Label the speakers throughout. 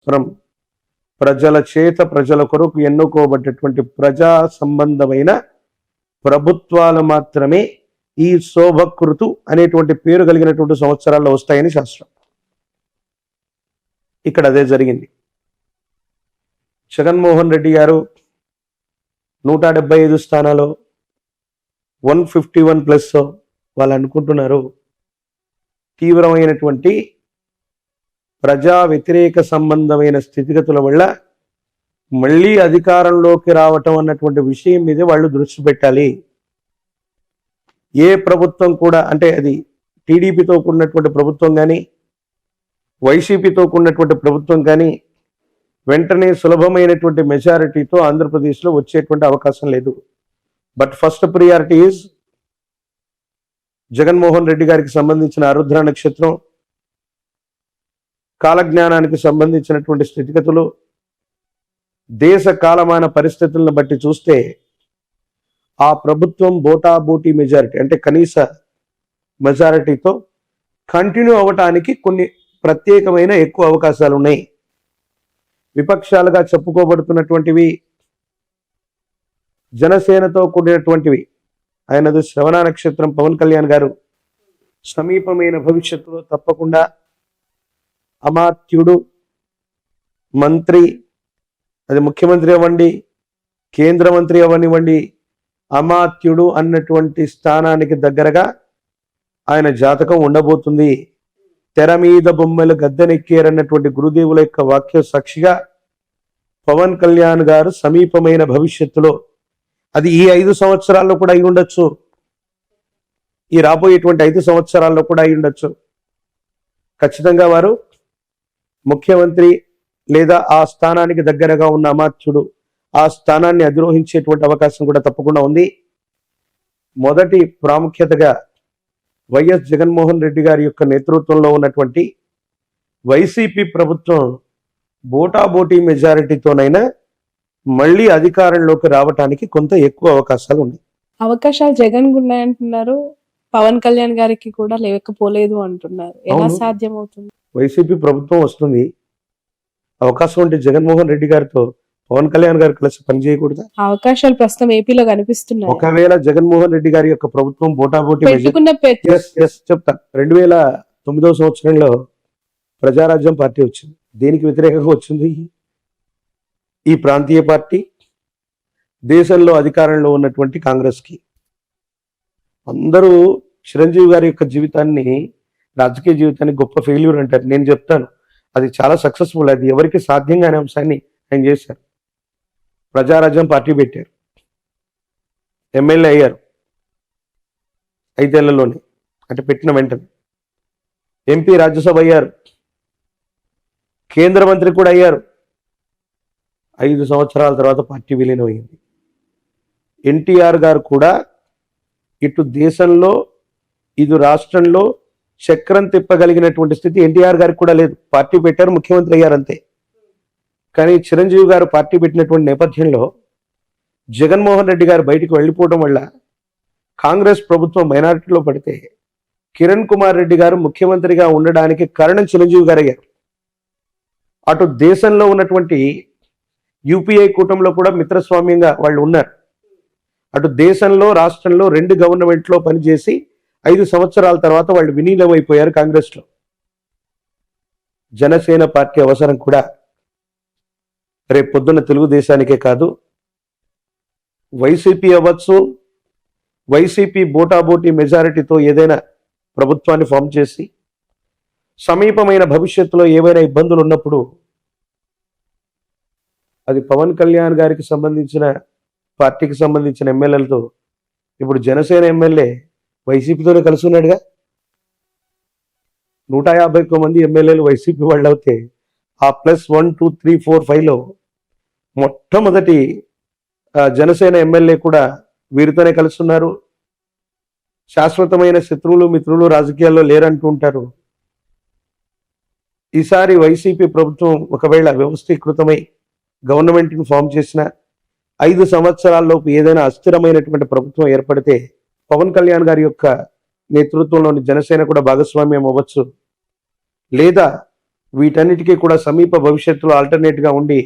Speaker 1: From ప్రజల చేత ప్రజల కొరకు ఎన్నుకోబడ్డటువంటి ప్రజా సంబంధమైన ప్రభుత్వాలు మాత్రమే ఈ శోభకృతు అనేటువంటి పేరు కలిగినటువంటి సంవత్సరాల్లో వస్తాయని శాస్త్రం. ఇక్కడ అదే జరిగింది. జగన్మోహన్ రెడ్డి గారు 175 స్థానాలు 151+ వాళ్ళు అనుకుంటున్నారు. తీవ్రమైనటువంటి ప్రజా వ్యతిరేక సంబంధమైన స్థితిగతుల వల్ల మళ్ళీ అధికారంలోకి రావటం అన్నటువంటి విషయం మీద వాళ్ళు దృష్టి పెట్టాలి. ఏ ప్రభుత్వం కూడా, అంటే అది టీడీపీతో కూడినటువంటి ప్రభుత్వం కానీ వైసీపీతో కూడినటువంటి ప్రభుత్వం కానీ వెంటనే సులభమైనటువంటి మెజారిటీతో ఆంధ్రప్రదేశ్లో వచ్చేటువంటి అవకాశం లేదు. But first priority is Jaganmohan Reddy గారికి సంబంధించిన ఆరుద్ర నక్షత్రం, కాలజ్ఞానానికి సంబంధించినటువంటి స్థితిగతులు, దేశ కాలమాన పరిస్థితులను బట్టి చూస్తే ఆ ప్రభుత్వం బోటాబోటీ మెజారిటీ, అంటే కనీస మెజారిటీతో కంటిన్యూ అవ్వటానికి కొన్ని ప్రత్యేకమైన ఎక్కువ అవకాశాలు ఉన్నాయి. విపక్షాలుగా చెప్పుకోబడుతున్నటువంటివి జనసేనతో కూడినటువంటివి. ఆయనది శ్రవణ నక్షత్రం. పవన్ కళ్యాణ్ గారు సమీపమైన భవిష్యత్తులో తప్పకుండా అమాత్యుడు, మంత్రి, అది ముఖ్యమంత్రి అవ్వండి, కేంద్ర మంత్రి అవ్వనివ్వండి, అమాత్యుడు అన్నటువంటి స్థానానికి దగ్గరగా ఆయన జాతకం ఉండబోతుంది. తెర మీద బొమ్మలు గద్దెనెక్కారన్నటువంటి గురుదేవుల యొక్క వాక్య సాక్షిగా పవన్ కళ్యాణ్ గారు సమీపమైన భవిష్యత్తులో, అది ఈ 5 సంవత్సరాల్లో కూడా అయి ఉండొచ్చు, ఈ రాబోయేటువంటి 5 సంవత్సరాల్లో కూడా అయి ఉండొచ్చు, ఖచ్చితంగా వారు ముఖ్యమంత్రి లేదా ఆ స్థానానికి దగ్గరగా ఉన్న అమాత్యుడు ఆ స్థానాన్ని అధిరోహించేటువంటి అవకాశం కూడా తప్పకుండా ఉంది. మొదటి ప్రాముఖ్యతగా వైఎస్ జగన్మోహన్ రెడ్డి గారి యొక్క నేతృత్వంలో ఉన్నటువంటి వైసీపీ ప్రభుత్వం బోటాబోటీ మెజారిటీతోనైనా మళ్ళీ అధికారంలోకి రావటానికి కొంత ఎక్కువ అవకాశాలు ఉన్నాయి.
Speaker 2: అవకాశాలు జగన్ ఉన్నాయంటున్నారు, పవన్ కళ్యాణ్ గారికి కూడా లేకపోలేదు అంటున్నారు. ఎలా సాధ్యమవుతుంది?
Speaker 1: వైసీపీ ప్రభుత్వం వస్తుంది, అవకాశం ఉంటే జగన్మోహన్ రెడ్డి గారితో పవన్ కళ్యాణ్ గారు కలిసి పనిచేయకూడదా?
Speaker 2: అవకాశాలు ప్రస్తుతం ఏపీలో కనిపిస్తున్నాయి.
Speaker 1: ఒకవేళ జగన్మోహన్ రెడ్డి గారి యొక్క ప్రభుత్వం బోటాబోటీ చెప్తా, 2009 సంవత్సరంలో ప్రజారాజ్యం పార్టీ వచ్చింది. దేనికి వ్యతిరేకంగా వచ్చింది? ఈ ప్రాంతీయ పార్టీ దేశంలో అధికారంలో ఉన్నటువంటి కాంగ్రెస్కి. అందరూ చిరంజీవి గారి యొక్క జీవితాన్ని, రాజకీయ జీవితాన్ని గొప్ప ఫెయిల్యూర్ అంటారు. నేను చెప్తాను, అది చాలా సక్సెస్ఫుల్. అది ఎవరికి సాధ్యం కాని అంశాన్ని ఆయన చేశారు. ప్రజారాజ్యం పార్టీ పెట్టారు, ఎమ్మెల్యే అయ్యారు 5 ఏళ్లలోనే, అంటే పెట్టిన వెంటనే. ఎంపీ, రాజ్యసభ అయ్యారు, కేంద్ర మంత్రి కూడా అయ్యారు. 5 సంవత్సరాల తర్వాత పార్టీ విలీనం అయింది. ఎన్టీఆర్ గారు కూడా ఇటు దేశంలో ఇటు రాష్ట్రంలో చక్రం తిప్పగలిగినటువంటి స్థితి ఎన్టీఆర్ గారికి కూడా లేదు. పార్టీ పెట్టారు, ముఖ్యమంత్రి అయ్యారు అంతే. కానీ చిరంజీవి గారు పార్టీ పెట్టినటువంటి నేపథ్యంలో జగన్మోహన్ రెడ్డి గారు బయటికి వెళ్ళిపోవడం వల్ల కాంగ్రెస్ ప్రభుత్వం మైనారిటీలో పడితే కిరణ్ కుమార్ రెడ్డి గారు ముఖ్యమంత్రిగా ఉండడానికి కారణం చిరంజీవి గారు అయ్యారు. అటు దేశంలో ఉన్నటువంటి యూపీఐ కూటమిలో కూడా మిత్రస్వామ్యంగా వాళ్ళు ఉన్నారు. అటు దేశంలో రాష్ట్రంలో 2 గవర్నమెంట్లో పనిచేసి 5 సంవత్సరాల తర్వాత వాళ్ళు విలీనమైపోయారు కాంగ్రెస్లో. జనసేన పార్టీ అవసరం కూడా రేపు పొద్దున్న తెలుగుదేశానికే కాదు, వైసీపీ అవ్వచ్చు, వైసీపీ బోటాబోటీ మెజారిటీతో ఏదైనా ప్రభుత్వాన్ని ఫామ్ చేసి సమీపమైన భవిష్యత్తులో ఏవైనా ఇబ్బందులు ఉన్నప్పుడు అది పవన్ కళ్యాణ్ గారికి సంబంధించిన పార్టీకి సంబంధించిన ఎమ్మెల్యేలతో, ఇప్పుడు జనసేన ఎమ్మెల్యే వైసీపీతోనే కలిసి ఉన్నాడుగా. 151 మంది ఎమ్మెల్యేలు వైసీపీ వాళ్ళు అవుతే ఆ +1, 2, 3, 4, 5లో మొట్టమొదటి జనసేన ఎమ్మెల్యే కూడా వీరితోనే కలుస్తున్నారు. శాశ్వతమైన శత్రువులు మిత్రులు రాజకీయాల్లో లేరంటూ ఉంటారు. ఈసారి వైసీపీ ప్రభుత్వం ఒకవేళ వ్యవస్థీకృతమై గవర్నమెంట్ని ఫామ్ చేసిన 5 సంవత్సరాల్లోపు ఏదైనా అస్థిరమైనటువంటి ప్రభుత్వం ఏర్పడితే పవన్ కళ్యాణ్ గారి యొక్క నేతృత్వంలోని జనసేన కూడా భాగస్వామ్యం అవ్వచ్చు. లేదా వీటన్నిటికీ కూడా సమీప భవిష్యత్తులో ఆల్టర్నేట్గా ఉండి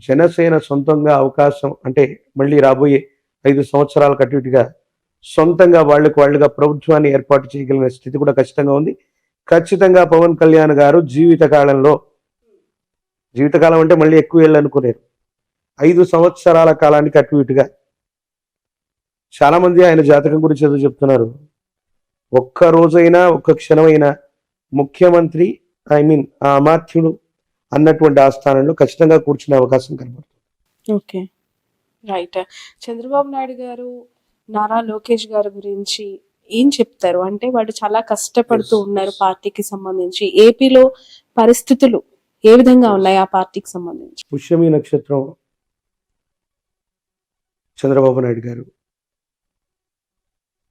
Speaker 1: జనసేన సొంతంగా అవకాశం అంటే మళ్ళీ రాబోయే 5 సంవత్సరాలకు అటు ఇటుగా సొంతంగా వాళ్ళుగా ప్రభుత్వాన్ని ఏర్పాటు చేయగలిగిన స్థితి కూడా ఖచ్చితంగా ఉంది. ఖచ్చితంగా పవన్ కళ్యాణ్ గారు జీవితకాలం అంటే మళ్ళీ ఎక్కువ ఏళ్ళు అనుకునేరు, 5 సంవత్సరాల కాలానికి అటు ఇటుగా. చాలా మంది ఆయన జాతకం గురించి ఏదో చెప్తున్నారు. ఒక్క రోజైనా ఒక్క క్షణమైనా ముఖ్యమంత్రి ఆ అమాత్యుడు అన్నటువంటి ఆ స్థానంలో ఖచ్చితంగా కూర్చునే అవకాశం కనబడుతుంది.
Speaker 2: Okay, right. చంద్రబాబు నాయుడు గారు నారా లోకేష్ గారి గురించి ఏం చెప్తారు? అంటే వాళ్ళు చాలా కష్టపడుతూ ఉన్నారు పార్టీకి సంబంధించి. ఏపీలో పరిస్థితులు ఏ విధంగా ఉన్నాయి ఆ పార్టీకి సంబంధించి?
Speaker 1: పుష్యమి నక్షత్రం చంద్రబాబు నాయుడు గారు,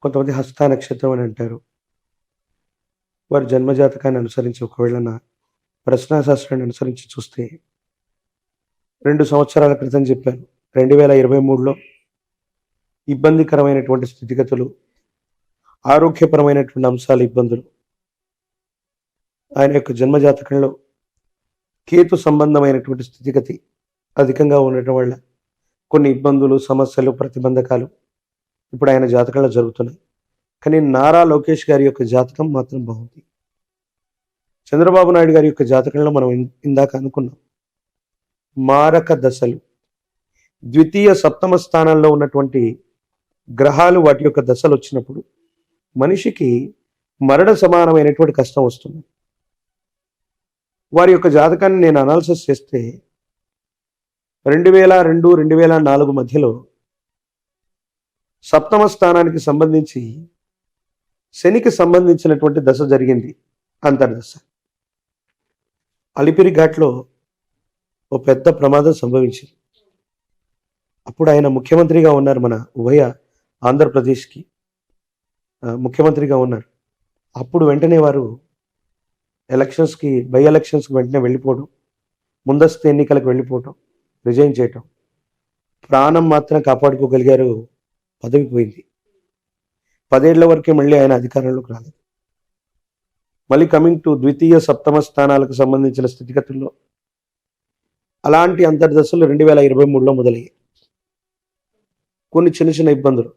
Speaker 1: కొంతమంది హస్త నక్షత్రం అని అంటారు. వారి జన్మజాతకాన్ని అనుసరించి ఒకవేళ నా ప్రశ్నాశాస్త్రాన్ని అనుసరించి చూస్తే 2 సంవత్సరాల క్రితం చెప్పాను, 2023లో ఇబ్బందికరమైనటువంటి స్థితిగతులు, ఆరోగ్యపరమైనటువంటి అంశాలు, ఇబ్బందులు ఆయన యొక్క జన్మజాతకంలో కేతు సంబంధమైనటువంటి స్థితిగతి అధికంగా ఉండటం వల్ల కొన్ని ఇబ్బందులు, సమస్యలు, ప్రతిబంధకాలు ఇప్పుడు ఆయన జాతకంలో జరుగుతున్నాయి. కానీ నారా లోకేష్ గారి యొక్క జాతకం మాత్రం బాగుంది. చంద్రబాబు నాయుడు గారి యొక్క జాతకంలో మనం ఇందాక అనుకున్నాం, మారక దశలు, ద్వితీయ సప్తమ స్థానాల్లో ఉన్నటువంటి గ్రహాలు వాటి యొక్క దశలు వచ్చినప్పుడు మనిషికి మరణ సమానమైనటువంటి కష్టం వస్తుంది. వారి యొక్క జాతకాన్ని నేను అనాలిసిస్ చేస్తే 2002-2004 మధ్యలో సప్తమ స్థానానికి సంబంధించి శనికి సంబంధించినటువంటి దశ జరిగింది, అంతర్దశ. అలిపిరి ఘాట్లో ఓ పెద్ద ప్రమాదం సంభవించింది. అప్పుడు ఆయన ముఖ్యమంత్రిగా ఉన్నారు, మన ఉభయ ఆంధ్రప్రదేశ్కి ముఖ్యమంత్రిగా ఉన్నారు. అప్పుడు వెంటనే వారు బై ఎలక్షన్స్కి వెంటనే వెళ్ళిపోవడం, ముందస్తు ఎన్నికలకు వెళ్ళిపోవటం, రిజైన్ చేయటం. ప్రాణం మాత్రం కాపాడుకోగలిగారు, పదవి పోయింది. 10 ఏళ్ల వరకే మళ్ళీ ఆయన అధికారంలోకి రాలేదు. మళ్ళీ కమింగ్ టు ద్వితీయ సప్తమ స్థానాలకు సంబంధించిన స్థితిగతుల్లో అలాంటి అంతర్దశలు 2023లో మొదలయ్యాయి. కొన్ని చిన్న ఇబ్బందులు,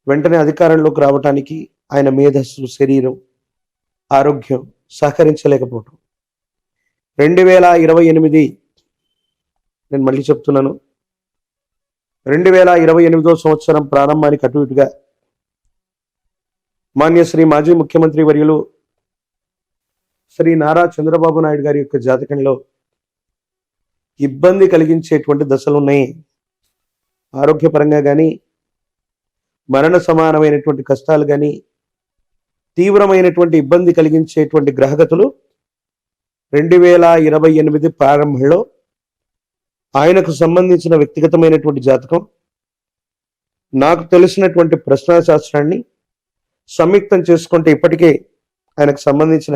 Speaker 1: వెంటనే అధికారంలోకి రావటానికి ఆయన మేధస్సు, శరీరం, ఆరోగ్యం సహకరించలేకపోవటం. 2028 నేను మళ్ళీ చెప్తున్నాను, 2028వ సంవత్సరం ప్రారంభానికి అటు ఇటుగా మాన్యశ్రీ మాజీ ముఖ్యమంత్రి వర్యులు శ్రీ నారా చంద్రబాబు నాయుడు గారి యొక్క జాతకంలో ఇబ్బంది కలిగించేటువంటి దశలు ఉన్నాయి. ఆరోగ్యపరంగా కానీ, మరణ సమానమైనటువంటి కష్టాలు కానీ, తీవ్రమైనటువంటి ఇబ్బంది కలిగించేటువంటి గ్రహగతులు 2028 ప్రారంభంలో ఆయనకు సంబంధించిన వ్యక్తిగతమైనటువంటి జాతకం, నాకు తెలిసినటువంటి ప్రశ్నాశాస్త్రాన్ని సంయుక్తం చేసుకుంటే ఇప్పటికే ఆయనకు సంబంధించిన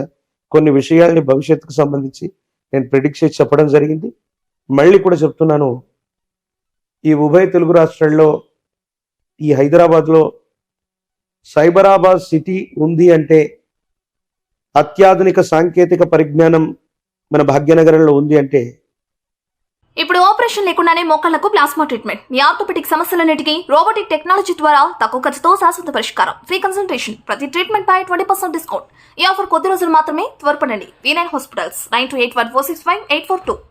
Speaker 1: కొన్ని విషయాల్ని భవిష్యత్తుకు సంబంధించి నేను ప్రిడిక్ట్ చేసి చెప్పడం జరిగింది. మళ్ళీ కూడా చెప్తున్నాను, ఈ ఉభయ తెలుగు రాష్ట్రాల్లో, ఈ హైదరాబాద్లో సైబరాబాద్ సిటీ ఉంది అంటే, అత్యాధునిక సాంకేతిక పరిజ్ఞానం మన భాగ్యనగరంలో ఉంది అంటే,
Speaker 3: ఇప్పుడు ఆపరేషన్ లేకుండానే మోకాళ్లకు ప్లాస్మా ట్రీట్మెంట్, మీ ఆర్థోపెటిక్ సమస్యలన్నిటికీ రోబోటిక్ టెక్నాలజీ ద్వారా తక్కువ ఖర్చుతో శాశ్వత పరిష్కారం, ఫ్రీ కన్సల్టేషన్, ప్రతి ట్రీట్మెంట్ పై 20% డిస్కౌంట్. ఈ ఆఫర్ కొద్ది రోజులు మాత్రమే, త్వరపడండి. V9 hospitals 9281465842.